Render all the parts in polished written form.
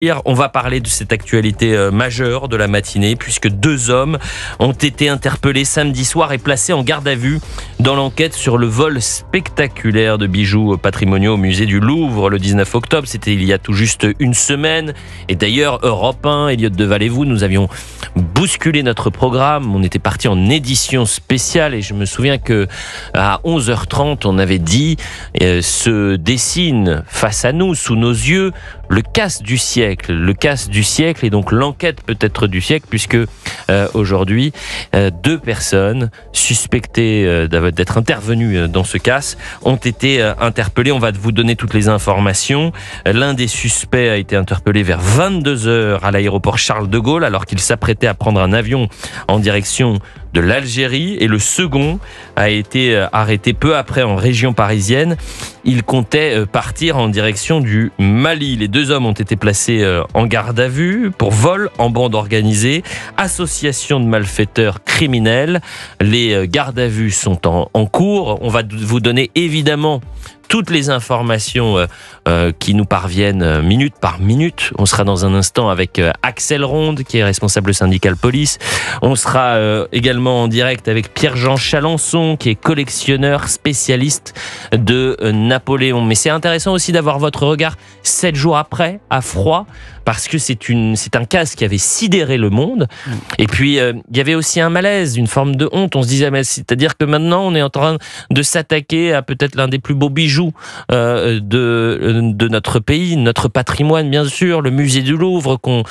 On va parler de cette actualité majeure de la matinée puisque 2 hommes ont été interpellés samedi soir et placés en garde à vue dans l'enquête sur le vol spectaculaire de bijoux patrimoniaux au musée du Louvre le 19 octobre. C'était il y a tout juste une semaine. Et d'ailleurs, Europe 1, Elliott Deval et vous, nous avions bousculé notre programme. On était parti en édition spéciale et je me souviens que à 11h30, on avait dit se dessine face à nous, sous nos yeux, le casse du siècle. Le casse du siècle et donc l'enquête peut-être du siècle puisque aujourd'hui 2 personnes suspectées d'être intervenues dans ce casse ont été interpellées. On va vous donner toutes les informations. L'un des suspects a été interpellé vers 22h à l'aéroport Charles de Gaulle alors qu'il s'apprêtait à prendre un avion en direction de l'Algérie et le second a été arrêté peu après en région parisienne. Il comptait partir en direction du Mali. Les 2 hommes ont été placés en garde à vue pour vol en bande organisée, association de malfaiteurs criminels. Les gardes à vue sont en cours. On va vous donner évidemment toutes les informations qui nous parviennent minute par minute. On sera dans un instant avec Axel Ronde, qui est responsable syndical police. On sera également en direct avec Pierre-Jean Chalençon, qui est collectionneur spécialiste de Napoléon. Mais c'est intéressant aussi d'avoir votre regard 7 jours après, à froid, parce que c'est un casse qui avait sidéré le monde. Et puis, il y avait aussi un malaise, une forme de honte. On se disait, mais c'est-à-dire que maintenant, on est en train de s'attaquer à peut-être l'un des plus beaux bijoux de notre pays, notre patrimoine, bien sûr, le musée du Louvre, qu'on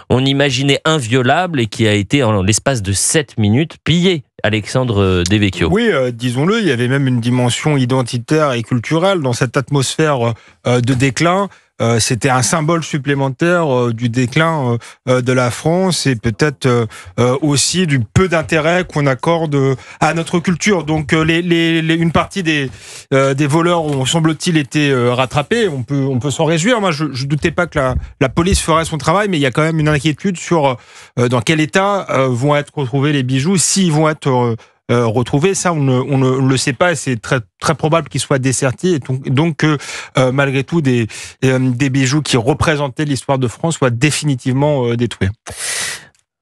imaginait inviolable et qui a été, en l'espace de 7 minutes, pillé. Alexandre Devecchio. Oui, disons-le, il y avait même une dimension identitaire et culturelle dans cette atmosphère de déclin. C'était un symbole supplémentaire du déclin de la France et peut-être aussi du peu d'intérêt qu'on accorde à notre culture. Donc une partie des voleurs ont semble-t-il été rattrapés. On peut s'en réjouir. Moi, je doutais pas que la police ferait son travail, mais il y a quand même une inquiétude sur dans quel état vont être retrouvés les bijoux, s'ils vont être retrouvés. Ça, on ne le sait pas et c'est très, très probable qu'ils soient dessertis et donc malgré tout des bijoux qui représentaient l'histoire de France soient définitivement détruits.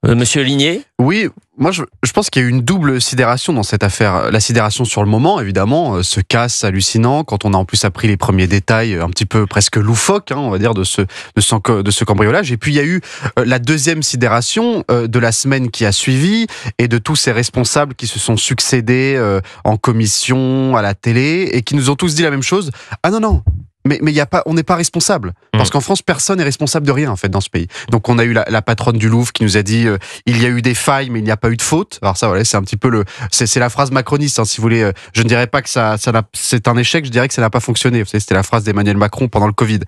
Monsieur Ligné ? Oui, moi je pense qu'il y a eu une double sidération dans cette affaire. La sidération sur le moment, évidemment, ce casse hallucinant, quand on a en plus appris les premiers détails un petit peu presque loufoques, on va dire, de ce cambriolage. Et puis il y a eu la deuxième sidération de la semaine qui a suivi et de tous ces responsables qui se sont succédés en commission, à la télé, et qui nous ont tous dit la même chose. Ah non, mais on n'est pas responsable. Parce qu'en France, personne n'est responsable de rien, en fait, dans ce pays. Donc, on a eu la patronne du Louvre qui nous a dit, il y a eu des failles, mais il n'y a pas eu de faute. Alors ça, voilà, c'est un petit peu c'est la phrase macroniste, si vous voulez. Je ne dirais pas que c'est un échec, je dirais que ça n'a pas fonctionné. Vous savez, c'était la phrase d'Emmanuel Macron pendant le Covid.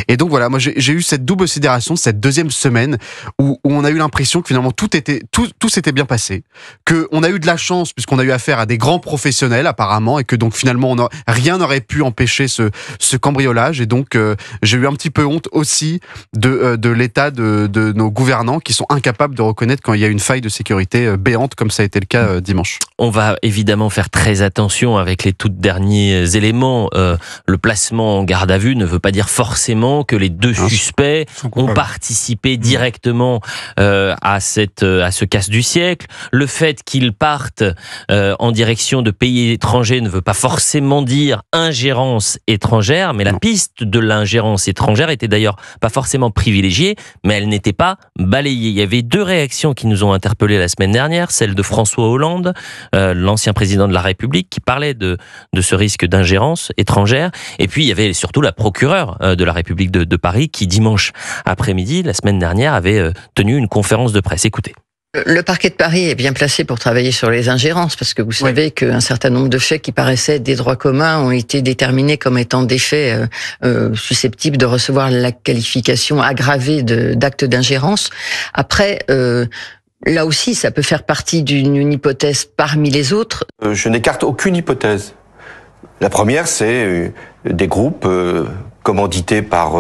Et donc, voilà, moi, j'ai eu cette double sidération, cette deuxième semaine, où on a eu l'impression que finalement, tout s'était bien passé. On a eu de la chance, puisqu'on a eu affaire à des grands professionnels, apparemment, et que donc, finalement, rien n'aurait pu empêcher ce cambriolage. Et donc, j'ai eu un petit peu honte aussi de l'état de nos gouvernants qui sont incapables de reconnaître quand il y a une faille de sécurité béante, comme ça a été le cas dimanche. On va évidemment faire très attention avec les tout derniers éléments. Le placement en garde à vue ne veut pas dire forcément que les 2 suspects ont participé directement à ce casse du siècle. Le fait qu'ils partent en direction de pays étrangers ne veut pas forcément dire ingérence étrangère, mais la piste de l'ingérence étrangère était d'ailleurs pas forcément privilégiée, mais elle n'était pas balayée. Il y avait 2 réactions qui nous ont interpellés la semaine dernière, celle de François Hollande, l'ancien président de la République, qui parlait de ce risque d'ingérence étrangère, et puis il y avait surtout la procureure de la République de Paris qui, dimanche après-midi, la semaine dernière, avait tenu une conférence de presse. Écoutez. Le parquet de Paris est bien placé pour travailler sur les ingérences, parce que vous savez qu'un certain nombre de faits qui paraissaient des droits communs ont été déterminés comme étant des faits susceptibles de recevoir la qualification aggravée d'actes d'ingérence. Après, là aussi, ça peut faire partie d'une hypothèse parmi les autres. Je n'écarte aucune hypothèse. La première, c'est des groupes commandités par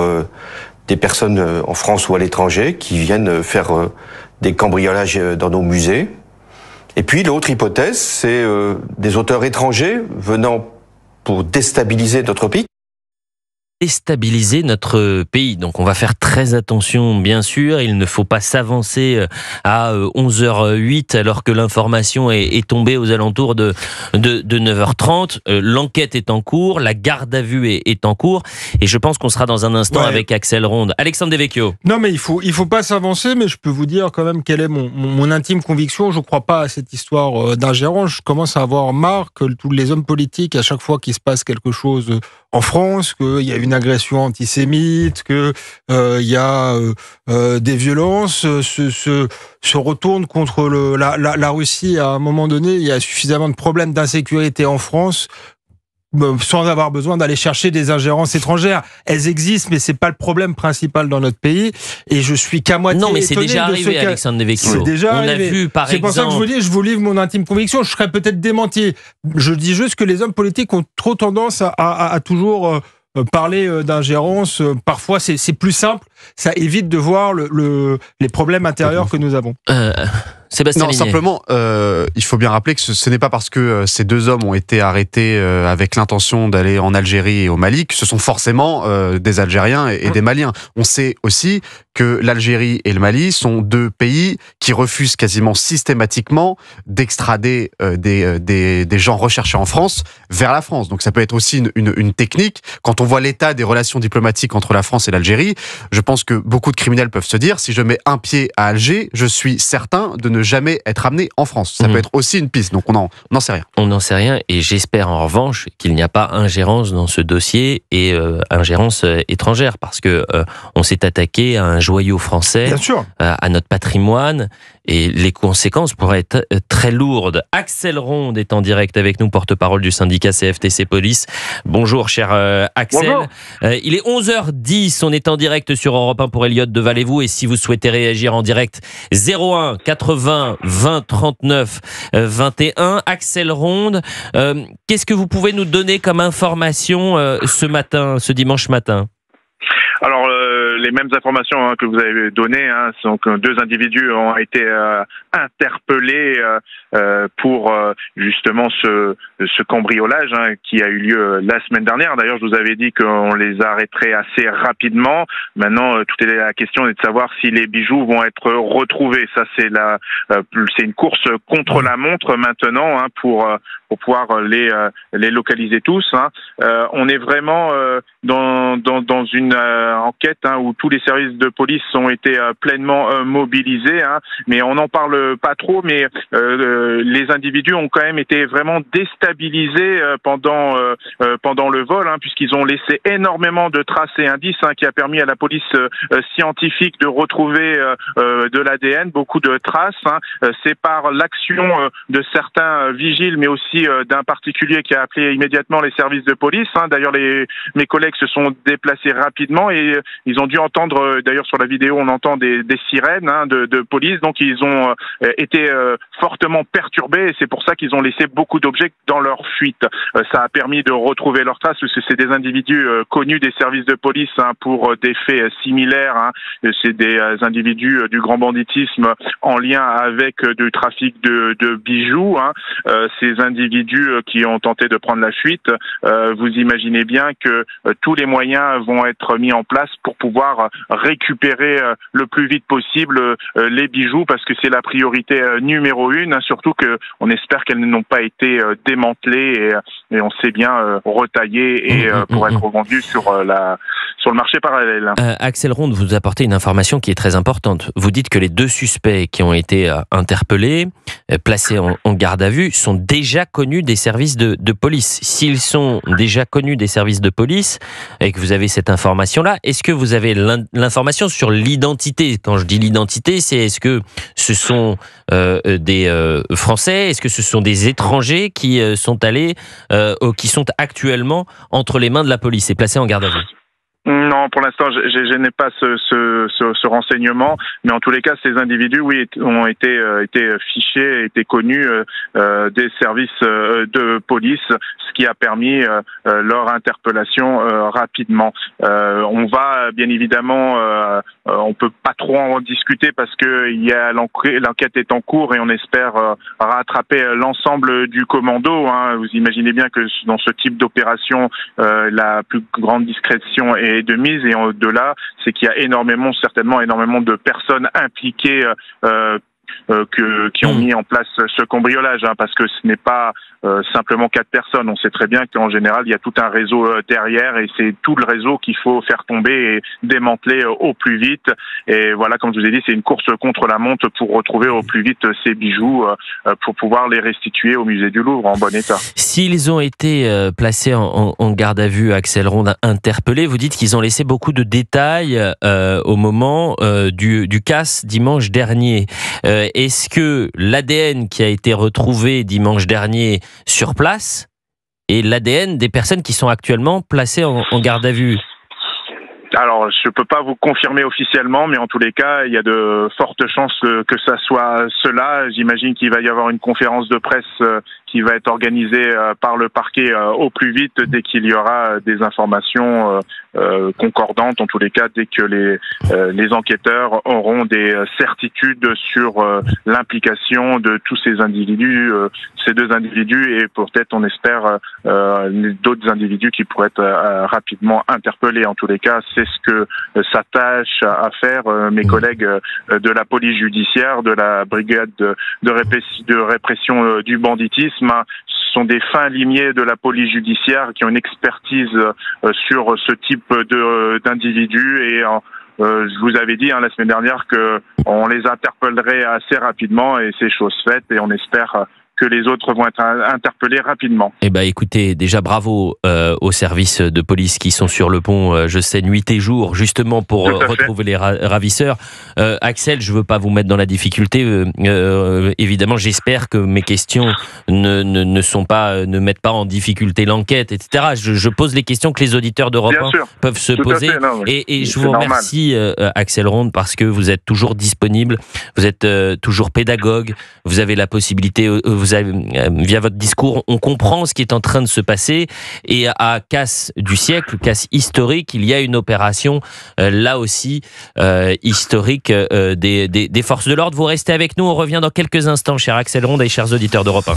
des personnes en France ou à l'étranger qui viennent faire des cambriolages dans nos musées. Et puis l'autre hypothèse, c'est des auteurs étrangers venant pour déstabiliser notre pays. déstabiliser notre pays. Donc on va faire très attention, bien sûr. Il ne faut pas s'avancer à 11h08 alors que l'information est tombée aux alentours de 9h30. L'enquête est en cours, la garde à vue est en cours et je pense qu'on sera dans un instant avec Axel Ronde. Alexandre Devecchio. Non mais il faut pas s'avancer, mais je peux vous dire quand même quelle est mon intime conviction. Je ne crois pas à cette histoire d'ingérence. Je commence à avoir marre que tous les hommes politiques, à chaque fois qu'il se passe quelque chose en France, qu'il y a une agression antisémite, qu'il y a des violences, se retournent contre la Russie. À un moment donné, il y a suffisamment de problèmes d'insécurité en France sans avoir besoin d'aller chercher des ingérences étrangères. Elles existent, mais c'est pas le problème principal dans notre pays. Et je suis qu'à moitié étonné. Non, mais c'est déjà arrivé, Alexandre Devecchio. C'est déjà arrivé. A vu, par c'est pour ça que je vous dis, je vous livre mon intime conviction. Je serais peut-être démenti. Je dis juste que les hommes politiques ont trop tendance à toujours parler d'ingérence. Parfois, c'est plus simple. Ça évite de voir les problèmes intérieurs que nous avons. Sébastien Non, Ligné. simplement, il faut bien rappeler que ce n'est pas parce que ces deux hommes ont été arrêtés avec l'intention d'aller en Algérie et au Mali que ce sont forcément des Algériens et des Maliens. On sait aussi que l'Algérie et le Mali sont deux pays qui refusent quasiment systématiquement d'extrader des gens recherchés en France vers la France. Donc ça peut être aussi une technique. Quand on voit l'état des relations diplomatiques entre la France et l'Algérie, je pense que beaucoup de criminels peuvent se dire, si je mets un pied à Alger, je suis certain de ne jamais être amené en France. Ça peut être aussi une piste, donc on n'en sait rien. On n'en sait rien et j'espère en revanche qu'il n'y a pas ingérence dans ce dossier et ingérence étrangère parce que on s'est attaqué à un joyau français, Bien sûr. À notre patrimoine et les conséquences pourraient être très lourdes. Axel Ronde est en direct avec nous, porte-parole du syndicat CFTC Police. Bonjour cher Axel. Bonjour. Il est 11h10, on est en direct sur Europe 1 pour Elliot de Valez-vous et si vous souhaitez réagir en direct, 01 80 20 39 21. Axel Ronde, qu'est-ce que vous pouvez nous donner comme information ce dimanche matin ? Alors, les mêmes informations que vous avez données, sont que deux individus ont été interpellés pour justement ce cambriolage qui a eu lieu la semaine dernière. D'ailleurs, je vous avais dit qu'on les arrêterait assez rapidement. Maintenant, la question est de savoir si les bijoux vont être retrouvés. Ça, c'est une course contre la montre maintenant pour pouvoir les localiser tous. On est vraiment dans une enquête où tous les services de police ont été pleinement mobilisés, mais on n'en parle pas trop, mais les individus ont quand même été vraiment déstabilisés pendant le vol, puisqu'ils ont laissé énormément de traces et indices qui a permis à la police scientifique de retrouver de l'ADN, beaucoup de traces. C'est par l'action de certains vigiles, mais aussi d'un particulier qui a appelé immédiatement les services de police. D'ailleurs, mes collègues se sont déplacés rapidement et ils ont dû entendre, d'ailleurs sur la vidéo on entend des sirènes de police, donc ils ont été fortement perturbés et c'est pour ça qu'ils ont laissé beaucoup d'objets dans leur fuite. Ça a permis de retrouver leurs traces parce que c'est des individus connus des services de police pour des faits similaires. C'est des individus du grand banditisme en lien avec du trafic de bijoux. Ces individus qui ont tenté de prendre la fuite, vous imaginez bien que tous les moyens vont être mis en place pour pouvoir récupérer le plus vite possible les bijoux parce que c'est la priorité numéro 1, surtout qu'on espère qu'elles n'ont pas été démantelées et on sait bien retaillées et pour être revendues sur le marché parallèle. Axel Ronde, vous apportez une information qui est très importante. Vous dites que les deux suspects qui ont été interpellés, placés en garde à vue, sont déjà connus des services de police. S'ils sont déjà connus des services de police et que vous avez cette information-là, est-ce que vous avez l'information sur l'identité ? Quand je dis l'identité, c'est est-ce que ce sont des Français ? Est-ce que ce sont des étrangers qui sont allés, qui sont actuellement entre les mains de la police et placés en garde à vue ? Non, pour l'instant, je n'ai pas ce renseignement, mais en tous les cas, ces individus, oui, ont été fichés, été connus des services de police, ce qui a permis leur interpellation rapidement. On va bien évidemment, on peut pas trop en discuter parce que l'enquête est en cours et on espère rattraper l'ensemble du commando. Hein. Vous imaginez bien que dans ce type d'opération, la plus grande discrétion est de mise, et au-delà, c'est qu'il y a certainement énormément de personnes impliquées qui ont mis en place ce cambriolage, hein, parce que ce n'est pas simplement 4 personnes. On sait très bien qu'en général, il y a tout un réseau derrière, et c'est tout le réseau qu'il faut faire tomber et démanteler au plus vite. Et voilà, comme je vous ai dit, c'est une course contre la montre pour retrouver au plus vite ces bijoux pour pouvoir les restituer au musée du Louvre en bon état. S'ils ont été placés en garde à vue, Axel Ronde, interpellés, vous dites qu'ils ont laissé beaucoup de détails au moment du casse dimanche dernier. Est-ce que l'ADN qui a été retrouvé dimanche dernier sur place est l'ADN des personnes qui sont actuellement placées en garde à vue? Alors, je peux pas vous confirmer officiellement, mais en tous les cas, il y a de fortes chances que ça soit cela. J'imagine qu'il va y avoir une conférence de presse qui va être organisée par le parquet au plus vite dès qu'il y aura des informations concordantes. En tous les cas, dès que les enquêteurs auront des certitudes sur l'implication de tous ces individus, ces 2 individus, et peut-être, on espère, d'autres individus qui pourraient être rapidement interpellés. En tous les cas, c'est ce que s'attachent à faire mes collègues de la police judiciaire, de la brigade de répression du banditisme. Ce sont des fins limiers de la police judiciaire qui ont une expertise sur ce type d'individus, et je vous avais dit la semaine dernière que on les interpellerait assez rapidement, et c'est chose faite, et on espère que les autres vont être interpellés rapidement. Eh ben, écoutez, déjà bravo aux services de police qui sont sur le pont, je sais, nuit et jour, justement pour retrouver les ravisseurs. Axel, je veux pas vous mettre dans la difficulté. Évidemment, j'espère que mes questions ne mettent pas en difficulté l'enquête, etc. Je pose les questions que les auditeurs d'Europe 1 peuvent se poser. Et je vous remercie, Axel Ronde, parce que vous êtes toujours disponible, vous êtes toujours pédagogue, vous avez la possibilité, via votre discours, on comprend ce qui est en train de se passer, et à casse du siècle, casse historique, il y a une opération là aussi historique des forces de l'ordre. Vous restez avec nous, on revient dans quelques instants, cher Axel Ronde et chers auditeurs d'Europe 1.